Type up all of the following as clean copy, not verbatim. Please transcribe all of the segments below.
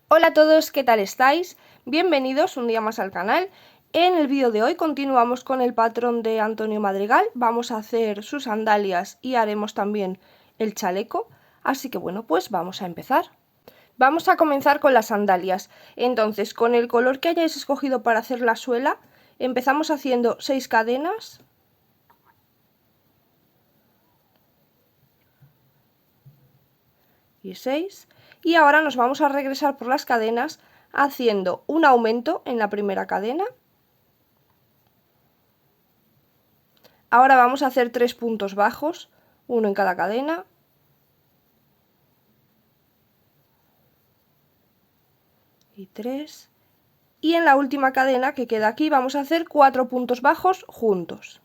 Hola a todos, ¿qué tal estáis? Bienvenidos un día más al canal. En el vídeo de hoy continuamos con el patrón de Antonio Madrigal. Vamos a hacer sus sandalias y haremos también el chaleco. Así que bueno, pues vamos a empezar. Vamos a comenzar con las sandalias. Entonces, con el color que hayáis escogido para hacer la suela, empezamos haciendo 6 cadenas. Y 6. Y ahora nos vamos a regresar por las cadenas haciendo un aumento en la primera cadena. Ahora vamos a hacer 3 puntos bajos, uno en cada cadena. Y 3. Y en la última cadena que queda aquí vamos a hacer 4 puntos bajos juntos.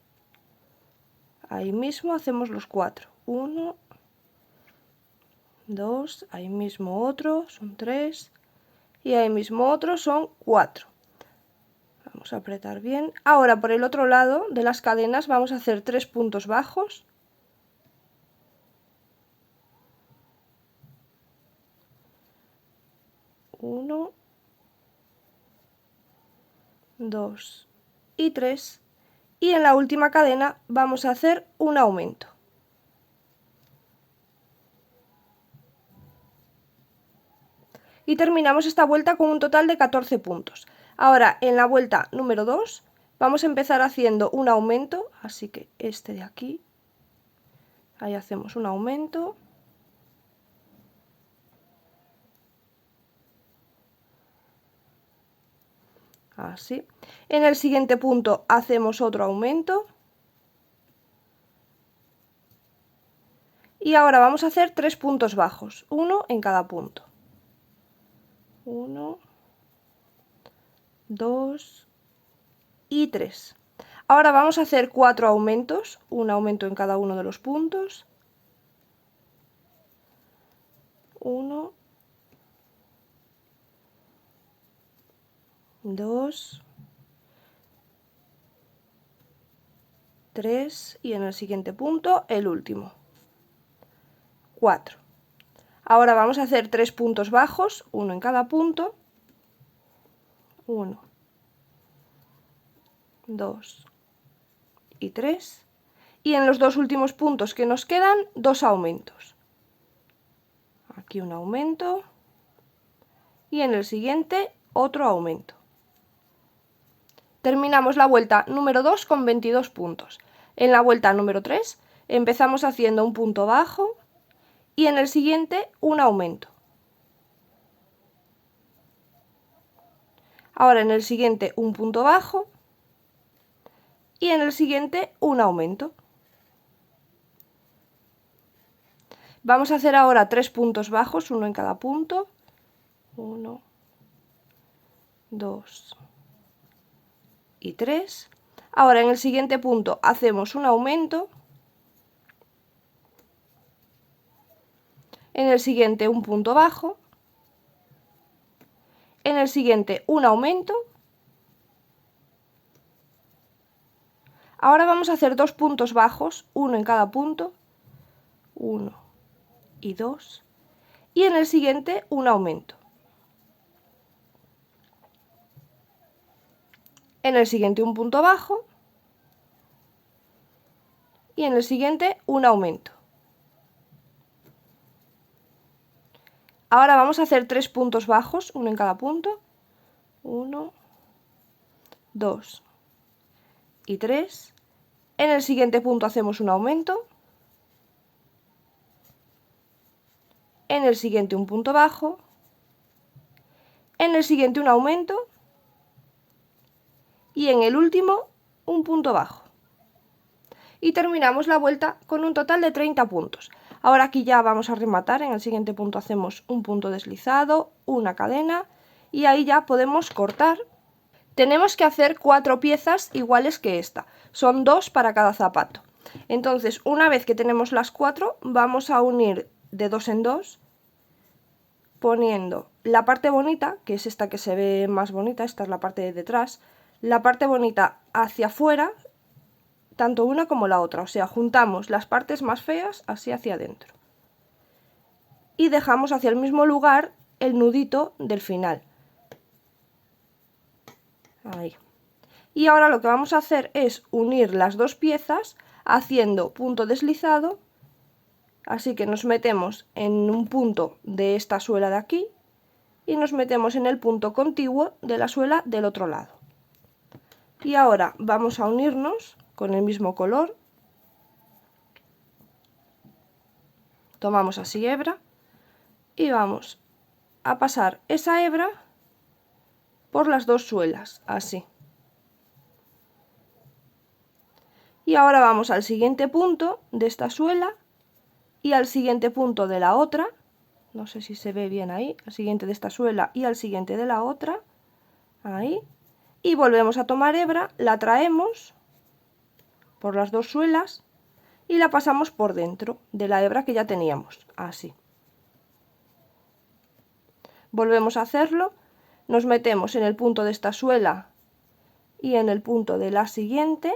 Ahí mismo hacemos los 4. 1, 2, ahí mismo otro, son 3. Y ahí mismo otro, son 4. Vamos a apretar bien. Ahora por el otro lado de las cadenas vamos a hacer 3 puntos bajos. 1, 2 y 3. Y en la última cadena vamos a hacer un aumento. Y terminamos esta vuelta con un total de 14 puntos. Ahora en la vuelta número 2 vamos a empezar haciendo un aumento, así que este de aquí, ahí hacemos un aumento. Así. En el siguiente punto hacemos otro aumento. Y ahora vamos a hacer 3 puntos bajos, uno en cada punto. 1, 2 y 3. Ahora vamos a hacer 4 aumentos, un aumento en cada uno de los puntos. 1, 2, 3 y en el siguiente punto el último. 4. Ahora vamos a hacer 3 puntos bajos, uno en cada punto. 1, 2 y 3. Y en los dos últimos puntos que nos quedan, 2 aumentos. Aquí un aumento y en el siguiente otro aumento. Terminamos la vuelta número 2 con 22 puntos. En la vuelta número 3 empezamos haciendo un punto bajo y en el siguiente un aumento. Ahora en el siguiente un punto bajo y en el siguiente un aumento. Vamos a hacer ahora 3 puntos bajos, uno en cada punto. 1, 2 y 3. Ahora en el siguiente punto hacemos un aumento. En el siguiente un punto bajo. En el siguiente un aumento. Ahora vamos a hacer 2 puntos bajos, uno en cada punto. 1 y 2. Y en el siguiente un aumento. En el siguiente un punto bajo y en el siguiente un aumento. Ahora vamos a hacer 3 puntos bajos, uno en cada punto. 1, 2 y 3. En el siguiente punto hacemos un aumento. En el siguiente un punto bajo. En el siguiente un aumento. Y en el último un punto bajo. Y terminamos la vuelta con un total de 30 puntos. Ahora aquí ya vamos a rematar, en el siguiente punto hacemos un punto deslizado, una cadena y ahí ya podemos cortar. Tenemos que hacer 4 piezas iguales que esta, son 2 para cada zapato. Entonces una vez que tenemos las 4 vamos a unir de 2 en 2 poniendo la parte bonita, que es esta que se ve más bonita, esta es la parte de detrás, la parte bonita hacia afuera, tanto una como la otra, o sea, juntamos las partes más feas así hacia adentro. Y dejamos hacia el mismo lugar el nudito del final. Ahí. Y ahora lo que vamos a hacer es unir las dos piezas haciendo punto deslizado, así que nos metemos en un punto de esta suela de aquí y nos metemos en el punto contiguo de la suela del otro lado. Y ahora vamos a unirnos con el mismo color, tomamos así hebra y vamos a pasar esa hebra por las dos suelas, así. Y ahora vamos al siguiente punto de esta suela y al siguiente punto de la otra, no sé si se ve bien ahí, al siguiente de esta suela y al siguiente de la otra, ahí, y volvemos a tomar hebra, la traemos por las dos suelas y la pasamos por dentro de la hebra que ya teníamos, así. Volvemos a hacerlo, nos metemos en el punto de esta suela y en el punto de la siguiente,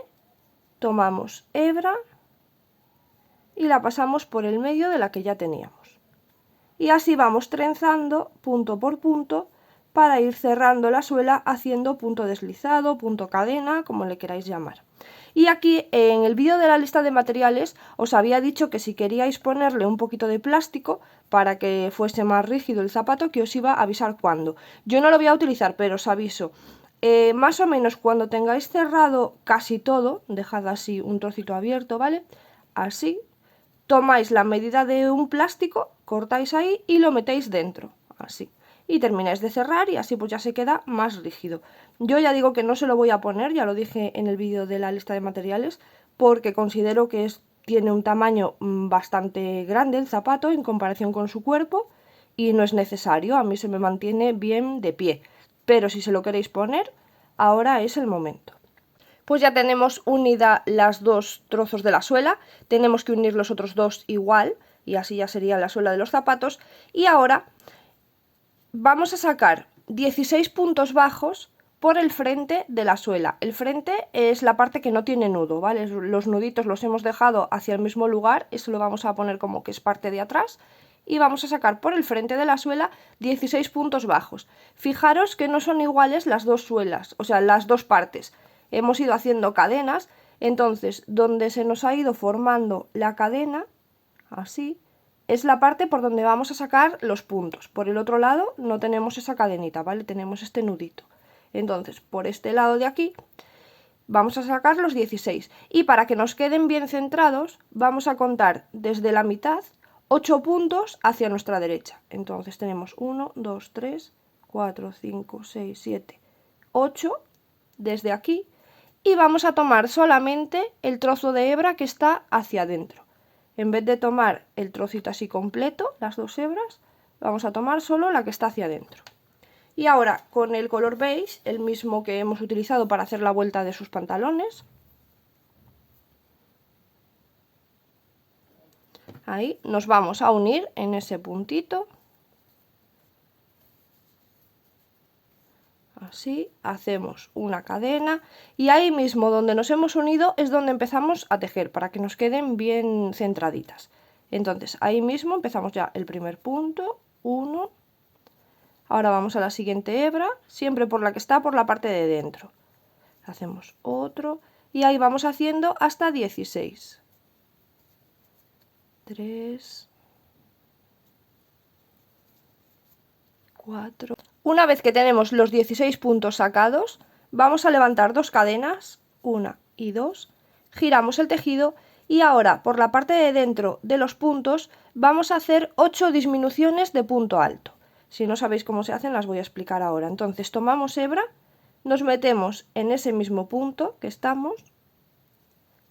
tomamos hebra y la pasamos por el medio de la que ya teníamos. Y así vamos trenzando punto por punto para ir cerrando la suela haciendo punto deslizado, punto cadena, como le queráis llamar. Y aquí en el vídeo de la lista de materiales os había dicho que si queríais ponerle un poquito de plástico para que fuese más rígido el zapato, que os iba a avisar cuándo. Yo no lo voy a utilizar, pero os aviso. Más o menos cuando tengáis cerrado casi todo, dejad así un trocito abierto, ¿vale? Así, tomáis la medida de un plástico, cortáis ahí y lo metéis dentro, así. Y termináis de cerrar y así pues ya se queda más rígido. Yo ya digo que no se lo voy a poner, ya lo dije en el vídeo de la lista de materiales, porque considero que tiene un tamaño bastante grande el zapato en comparación con su cuerpo y no es necesario, a mí se me mantiene bien de pie. Pero si se lo queréis poner, ahora es el momento. Pues ya tenemos unidas las dos trozos de la suela, tenemos que unir los otros dos igual y así ya sería la suela de los zapatos. Y ahora vamos a sacar 16 puntos bajos por el frente de la suela. El frente es la parte que no tiene nudo, ¿vale? Los nuditos los hemos dejado hacia el mismo lugar, eso lo vamos a poner como que es parte de atrás. Y vamos a sacar por el frente de la suela 16 puntos bajos. Fijaros que no son iguales las dos suelas, o sea, las dos partes. Hemos ido haciendo cadenas, entonces donde se nos ha ido formando la cadena, así, es la parte por donde vamos a sacar los puntos. Por el otro lado no tenemos esa cadenita, ¿vale? Tenemos este nudito. Entonces, por este lado de aquí vamos a sacar los 16. Y para que nos queden bien centrados, vamos a contar desde la mitad 8 puntos hacia nuestra derecha. Entonces tenemos 1, 2, 3, 4, 5, 6, 7, 8 desde aquí. Y vamos a tomar solamente el trozo de hebra que está hacia adentro. En vez de tomar el trocito así completo, las dos hebras, vamos a tomar solo la que está hacia adentro. Y ahora con el color beige, el mismo que hemos utilizado para hacer la vuelta de sus pantalones, ahí nos vamos a unir en ese puntito. Así, hacemos una cadena y ahí mismo donde nos hemos unido es donde empezamos a tejer para que nos queden bien centraditas. Entonces ahí mismo empezamos ya el primer punto, 1. Ahora vamos a la siguiente hebra, siempre por la que está por la parte de dentro. Hacemos otro y ahí vamos haciendo hasta 16. 3, 4. Una vez que tenemos los 16 puntos sacados, vamos a levantar dos cadenas, 1 y 2, giramos el tejido y ahora por la parte de dentro de los puntos vamos a hacer 8 disminuciones de punto alto. Si no sabéis cómo se hacen, las voy a explicar ahora. Entonces tomamos hebra, nos metemos en ese mismo punto que estamos,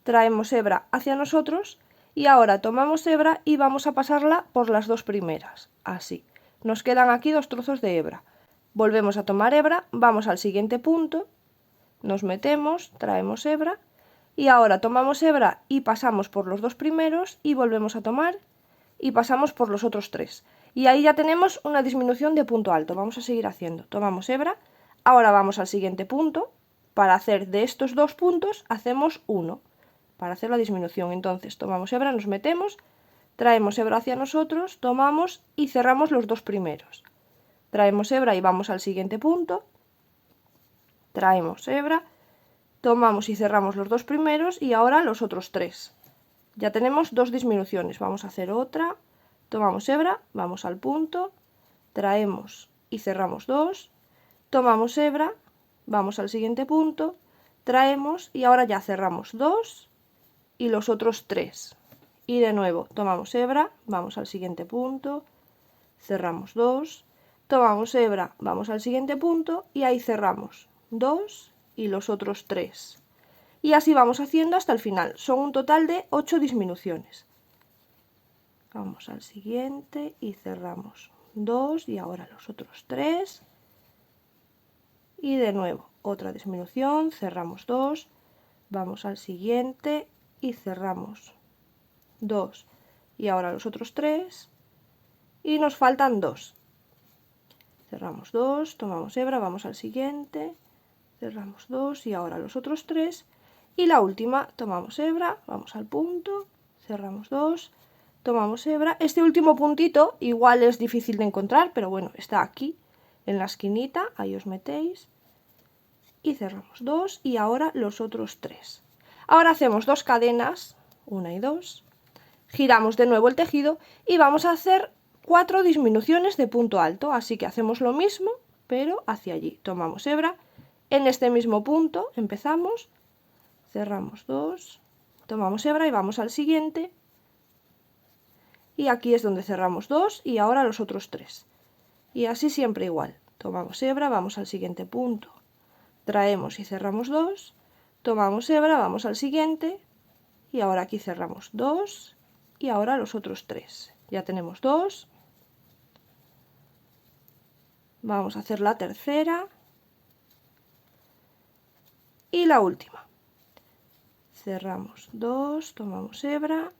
traemos hebra hacia nosotros y ahora tomamos hebra y vamos a pasarla por las dos primeras, así. Nos quedan aquí dos trozos de hebra. Volvemos a tomar hebra, vamos al siguiente punto, nos metemos, traemos hebra y ahora tomamos hebra y pasamos por los dos primeros y volvemos a tomar y pasamos por los otros tres. Y ahí ya tenemos una disminución de punto alto. Vamos a seguir haciendo. Tomamos hebra, ahora vamos al siguiente punto. Para hacer de estos dos puntos hacemos uno para hacer la disminución. Entonces tomamos hebra, nos metemos, traemos hebra hacia nosotros, tomamos y cerramos los dos primeros. traemos hebra y vamos al siguiente punto, traemos hebra, tomamos y cerramos los dos primeros y ahora los otros tres. Ya tenemos dos disminuciones, vamos a hacer otra, tomamos hebra, vamos al punto, traemos y cerramos dos, tomamos hebra, vamos al siguiente punto, traemos y ahora ya cerramos dos y los otros tres. Y de nuevo tomamos hebra, vamos al siguiente punto, cerramos dos, tomamos hebra, vamos al siguiente punto y ahí cerramos dos y los otros tres. Y así vamos haciendo hasta el final. Son un total de 8 disminuciones. Vamos al siguiente y cerramos dos y ahora los otros tres. Y de nuevo otra disminución, cerramos dos, vamos al siguiente y cerramos dos y ahora los otros tres. Y nos faltan dos. Cerramos dos, tomamos hebra, vamos al siguiente, cerramos dos y ahora los otros tres. Y la última, tomamos hebra, vamos al punto, cerramos dos, tomamos hebra. Este último puntito igual es difícil de encontrar, pero bueno, está aquí en la esquinita, ahí os metéis. Y cerramos dos y ahora los otros tres. Ahora hacemos dos cadenas, una y dos, giramos de nuevo el tejido y vamos a hacer 4 disminuciones de punto alto, así que hacemos lo mismo, pero hacia allí. Tomamos hebra, en este mismo punto empezamos, cerramos dos, tomamos hebra y vamos al siguiente, y aquí es donde cerramos dos y ahora los otros tres. Y así siempre igual. Tomamos hebra, vamos al siguiente punto, traemos y cerramos dos, tomamos hebra, vamos al siguiente, y ahora aquí cerramos dos y ahora los otros tres. Ya tenemos dos. Vamos a hacer la tercera y la última. Cerramos dos, tomamos hebra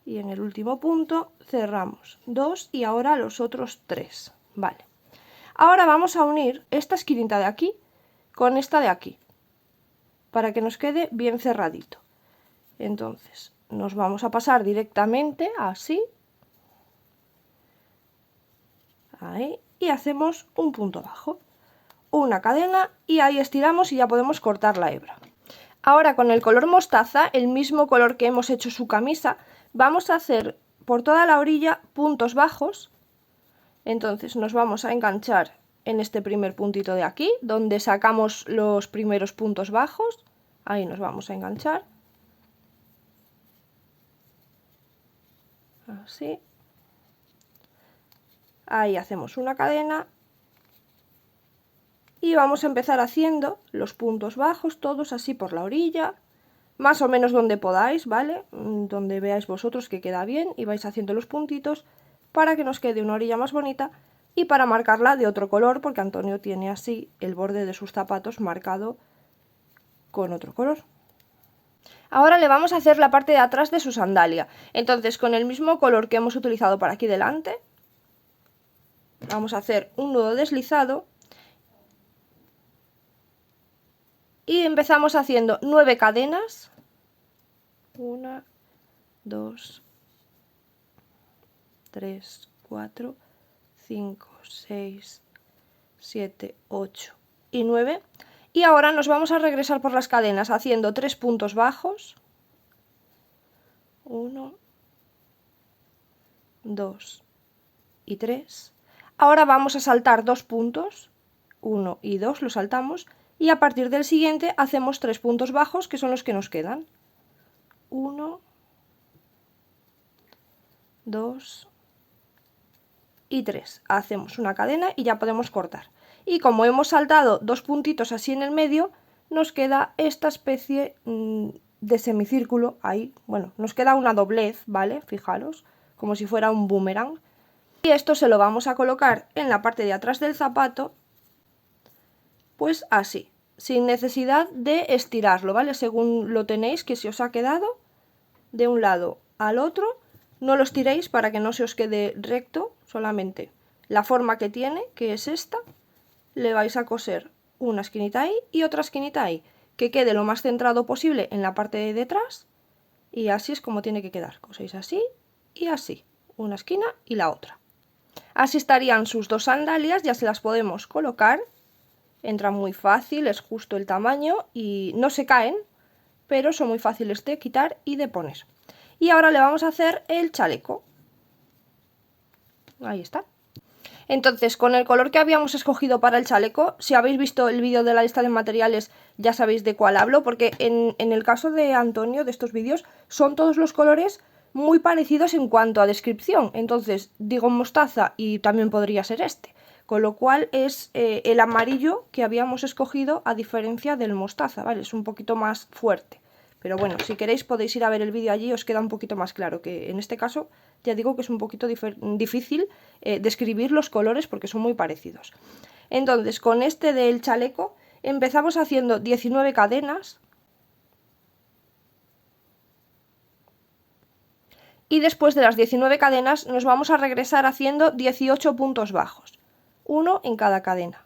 y en el último punto cerramos dos y ahora los otros tres. Vale. Ahora vamos a unir esta esquinita de aquí con esta de aquí para que nos quede bien cerradito. Entonces nos vamos a pasar directamente así, ahí, y hacemos un punto bajo, una cadena y ahí estiramos y ya podemos cortar la hebra. Ahora con el color mostaza, el mismo color que hemos hecho su camisa, vamos a hacer por toda la orilla puntos bajos. Entonces nos vamos a enganchar en este primer puntito de aquí, donde sacamos los primeros puntos bajos, ahí nos vamos a enganchar, así, ahí hacemos una cadena y vamos a empezar haciendo los puntos bajos todos así por la orilla, más o menos donde podáis, ¿vale? Donde veáis vosotros que queda bien y vais haciendo los puntitos para que nos quede una orilla más bonita y para marcarla de otro color, porque Antonio tiene así el borde de sus zapatos marcado con otro color. Ahora le vamos a hacer la parte de atrás de su sandalia. Entonces con el mismo color que hemos utilizado para aquí delante, vamos a hacer un nudo deslizado y empezamos haciendo 9 cadenas, 1, 2, 3, 4, 5, 6, 7, 8 y 9. Y ahora nos vamos a regresar por las cadenas haciendo 3 puntos bajos, 1, 2 y 3. Ahora vamos a saltar 2 puntos, 1 y 2 los saltamos, y a partir del siguiente hacemos 3 puntos bajos que son los que nos quedan, 1, 2 y 3. Hacemos una cadena y ya podemos cortar. Y como hemos saltado 2 puntitos así en el medio, nos queda esta especie de semicírculo ahí. Bueno, nos queda una doblez, ¿vale? Fijaros, como si fuera un boomerang. Y esto se lo vamos a colocar en la parte de atrás del zapato, pues así, sin necesidad de estirarlo, ¿vale? Según lo tenéis, que se os ha quedado de un lado al otro, no lo estiréis para que no se os quede recto, solamente la forma que tiene, que es esta, le vais a coser una esquinita ahí y otra esquinita ahí, que quede lo más centrado posible en la parte de detrás, y así es como tiene que quedar. Coséis así y así, una esquina y la otra. Así estarían sus dos sandalias, ya se las podemos colocar. Entran muy fácil, es justo el tamaño y no se caen, pero son muy fáciles de quitar y de poner. Y ahora le vamos a hacer el chaleco. Ahí está. Entonces, con el color que habíamos escogido para el chaleco, si habéis visto el vídeo de la lista de materiales ya sabéis de cuál hablo, porque en el caso de Antonio, de estos vídeos, son todos los colores muy parecidos en cuanto a descripción. Entonces, digo mostaza y también podría ser este, con lo cual es el amarillo que habíamos escogido a diferencia del mostaza, ¿vale? Es un poquito más fuerte. Pero bueno, si queréis podéis ir a ver el vídeo allí, os queda un poquito más claro, que en este caso ya digo que es un poquito difícil describir los colores porque son muy parecidos. Entonces, con este del chaleco empezamos haciendo 19 cadenas. Y después de las 19 cadenas nos vamos a regresar haciendo 18 puntos bajos, uno en cada cadena.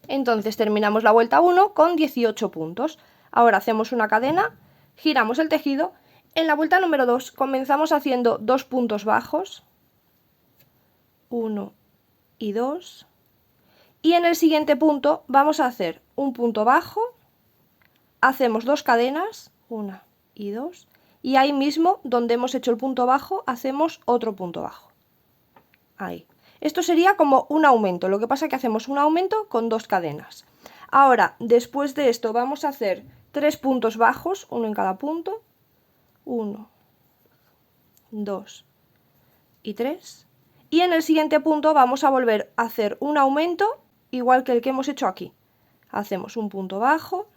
Entonces terminamos la vuelta 1 con 18 puntos. Ahora hacemos una cadena, giramos el tejido. En la vuelta número 2 comenzamos haciendo 2 puntos bajos, 1 y 2. Y en el siguiente punto vamos a hacer un punto bajo, hacemos 2 cadenas, 1 y 2. Y ahí mismo, donde hemos hecho el punto bajo, hacemos otro punto bajo. Ahí. Esto sería como un aumento, lo que pasa es que hacemos un aumento con 2 cadenas. Ahora, después de esto, vamos a hacer 3 puntos bajos, uno en cada punto. 1, 2 y 3. Y en el siguiente punto vamos a volver a hacer un aumento, igual que el que hemos hecho aquí. Hacemos un punto bajo,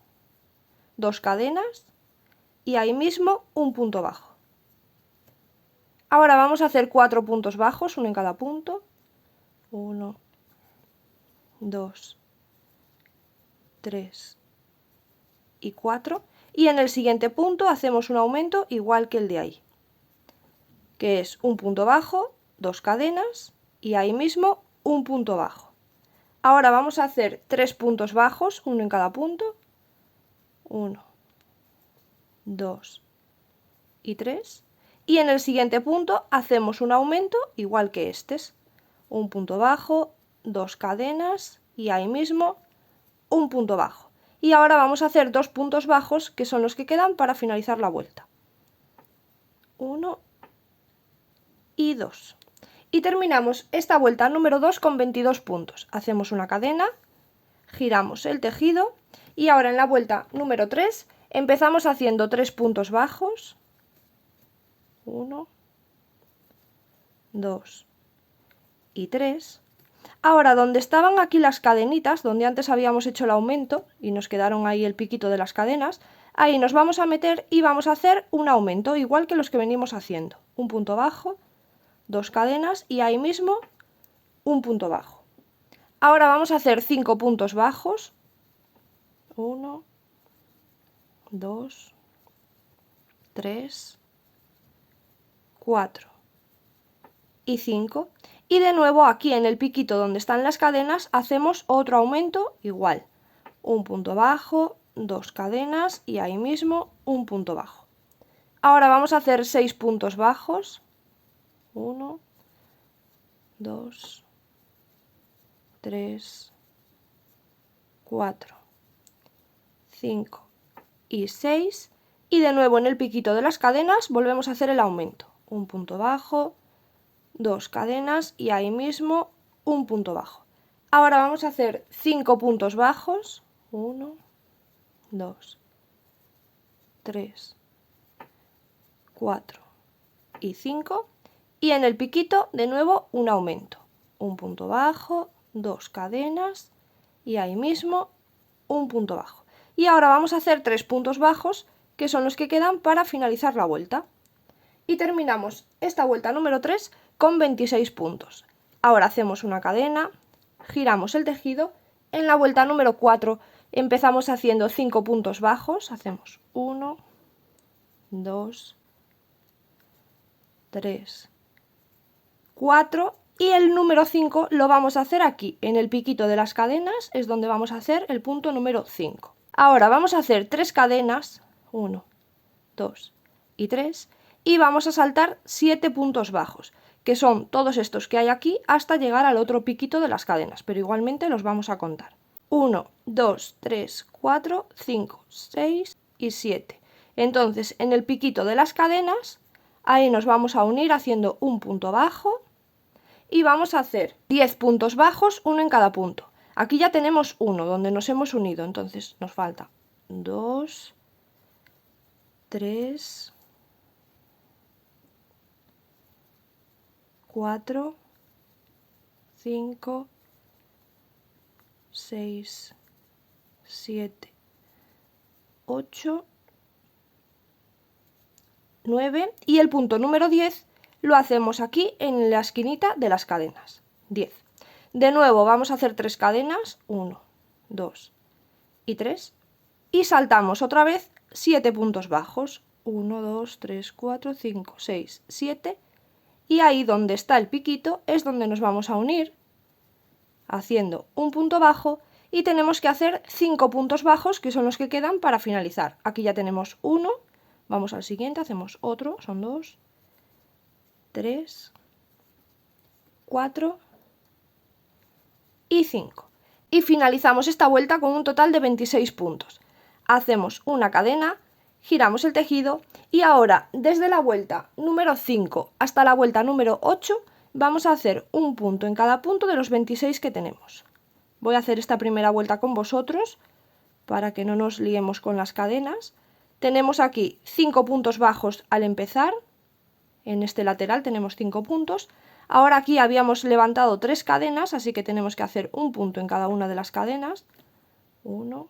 2 cadenas y ahí mismo un punto bajo. Ahora vamos a hacer 4 puntos bajos, uno en cada punto. 1, 2, 3 y 4. Y en el siguiente punto hacemos un aumento igual que el de ahí, que es un punto bajo, 2 cadenas y ahí mismo un punto bajo. Ahora vamos a hacer 3 puntos bajos, uno en cada punto. 1, 2 y 3. Y en el siguiente punto hacemos un aumento igual que este. Un punto bajo, 2 cadenas y ahí mismo un punto bajo. Y ahora vamos a hacer 2 puntos bajos que son los que quedan para finalizar la vuelta. 1 y 2. Y terminamos esta vuelta número 2 con 22 puntos. Hacemos una cadena, giramos el tejido y ahora en la vuelta número 3 empezamos haciendo 3 puntos bajos. 1, 2 y 3. Ahora, donde estaban aquí las cadenitas, donde antes habíamos hecho el aumento y nos quedaron ahí el piquito de las cadenas, ahí nos vamos a meter y vamos a hacer un aumento, igual que los que venimos haciendo. Un punto bajo, 2 cadenas y ahí mismo un punto bajo. Ahora vamos a hacer 5 puntos bajos. 1, 2, 3, 4 y 5. Y de nuevo aquí en el piquito donde están las cadenas hacemos otro aumento igual. Un punto bajo, 2 cadenas y ahí mismo un punto bajo. Ahora vamos a hacer 6 puntos bajos. 1, 2, 3, 4, 5 y 6. Y de nuevo en el piquito de las cadenas volvemos a hacer el aumento. Un punto bajo, 2 cadenas y ahí mismo un punto bajo. Ahora vamos a hacer 5 puntos bajos. 1, 2, 3, 4 y 5. Y en el piquito de nuevo un aumento. Un punto bajo, 2 cadenas y ahí mismo un punto bajo. Y ahora vamos a hacer 3 puntos bajos que son los que quedan para finalizar la vuelta. Y terminamos esta vuelta número 3 con 26 puntos. Ahora hacemos una cadena, giramos el tejido. En la vuelta número 4 empezamos haciendo 5 puntos bajos. Hacemos 1, 2, 3, 4 y el número 5 lo vamos a hacer aquí, en el piquito de las cadenas es donde vamos a hacer el punto número 5. Ahora vamos a hacer 3 cadenas, 1, 2 y 3, y vamos a saltar 7 puntos bajos, que son todos estos que hay aquí, hasta llegar al otro piquito de las cadenas, pero igualmente los vamos a contar. 1, 2, 3, 4, 5, 6 y 7. Entonces, en el piquito de las cadenas, ahí nos vamos a unir haciendo un punto bajo y vamos a hacer 10 puntos bajos, uno en cada punto. Aquí ya tenemos uno donde nos hemos unido, entonces nos falta 2, 3, 4, 5, 6, 7, 8, 9 y el punto número 10 lo hacemos aquí en la esquinita de las cadenas. 10. De nuevo vamos a hacer 3 cadenas, 1, 2 y 3 y saltamos otra vez 7 puntos bajos, 1, 2, 3, 4, 5, 6, 7 y ahí donde está el piquito es donde nos vamos a unir haciendo un punto bajo y tenemos que hacer 5 puntos bajos que son los que quedan para finalizar. Aquí ya tenemos uno, vamos al siguiente, hacemos otro, son 2, 3, 4 y 5. Y finalizamos esta vuelta con un total de 26 puntos. Hacemos una cadena, giramos el tejido y ahora desde la vuelta número 5 hasta la vuelta número 8 vamos a hacer un punto en cada punto de los 26 que tenemos. Voy a hacer esta primera vuelta con vosotros para que no nos liemos con las cadenas. Tenemos aquí 5 puntos bajos al empezar, en este lateral tenemos 5 puntos. Ahora aquí habíamos levantado 3 cadenas, así que tenemos que hacer un punto en cada una de las cadenas. 1,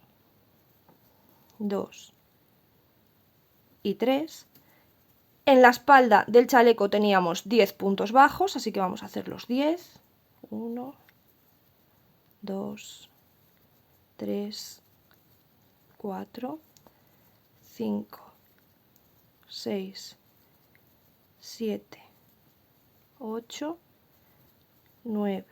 2 y 3. En la espalda del chaleco teníamos 10 puntos bajos, así que vamos a hacer los 10. 1, 2, 3, 4, 5, 6, 7, 8, 9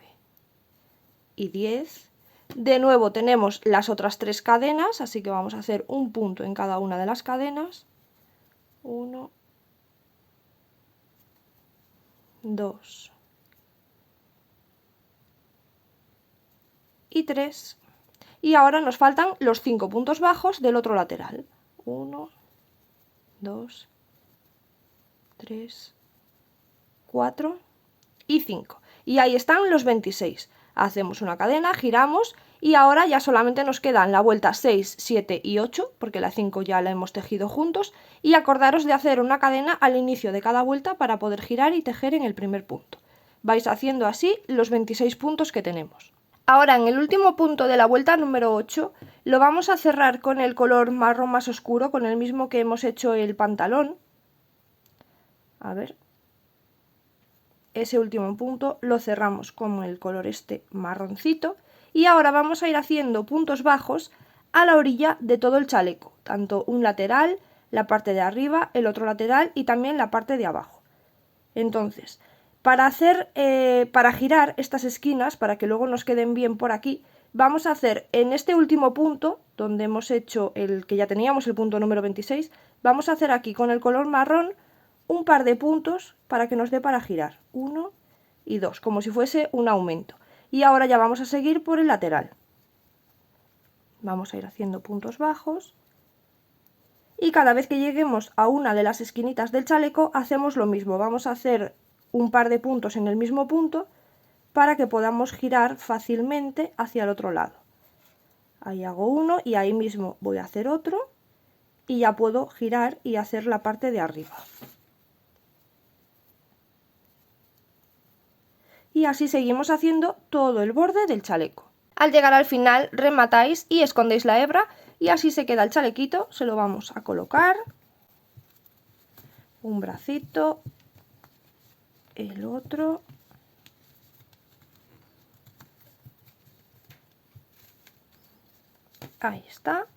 y 10. De nuevo tenemos las otras 3 cadenas, así que vamos a hacer un punto en cada una de las cadenas. 1, 2 y 3. Y ahora nos faltan los 5 puntos bajos del otro lateral. 1, 2, 3, 4 y 5. Y ahí están los 26. Hacemos una cadena, giramos y ahora ya solamente nos quedan la vuelta 6, 7 y 8, porque la 5 ya la hemos tejido juntos. Y acordaros de hacer una cadena al inicio de cada vuelta para poder girar y tejer en el primer punto. Vais haciendo así los 26 puntos que tenemos. Ahora en el último punto de la vuelta número 8 lo vamos a cerrar con el color marrón más oscuro, con el mismo que hemos hecho el pantalón. A ver, ese último punto lo cerramos con el color este marroncito y ahora vamos a ir haciendo puntos bajos a la orilla de todo el chaleco, tanto un lateral, la parte de arriba, el otro lateral y también la parte de abajo. Entonces, para girar estas esquinas, para que luego nos queden bien por aquí, vamos a hacer en este último punto, donde hemos hecho el que ya teníamos, el punto número 26, vamos a hacer aquí con el color marrón un par de puntos para que nos dé para girar. 1 y 2, como si fuese un aumento. Y ahora ya vamos a seguir por el lateral. Vamos a ir haciendo puntos bajos. Y cada vez que lleguemos a una de las esquinitas del chaleco, hacemos lo mismo. Vamos a hacer un par de puntos en el mismo punto para que podamos girar fácilmente hacia el otro lado. Ahí hago uno y ahí mismo voy a hacer otro y ya puedo girar y hacer la parte de arriba. Y así seguimos haciendo todo el borde del chaleco. Al llegar al final rematáis y escondéis la hebra y así se queda el chalequito. Se lo vamos a colocar, un bracito, el otro, ahí está,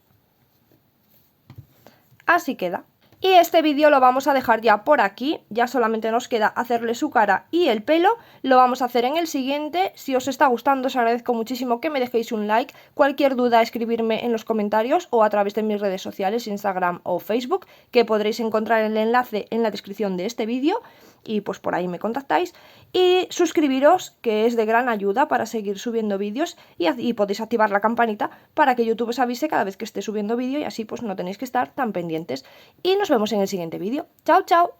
así queda. Y este vídeo lo vamos a dejar ya por aquí, ya solamente nos queda hacerle su cara y el pelo, lo vamos a hacer en el siguiente. Si os está gustando os agradezco muchísimo que me dejéis un like, cualquier duda escribirme en los comentarios o a través de mis redes sociales, Instagram o Facebook, que podréis encontrar el enlace en la descripción de este vídeo. y pues por ahí me contactáis. Y suscribiros, que es de gran ayuda para seguir subiendo vídeos, y podéis activar la campanita para que YouTube os avise cada vez que esté subiendo vídeo y así pues no tenéis que estar tan pendientes. Y nos vemos en el siguiente vídeo. ¡Chao, chao!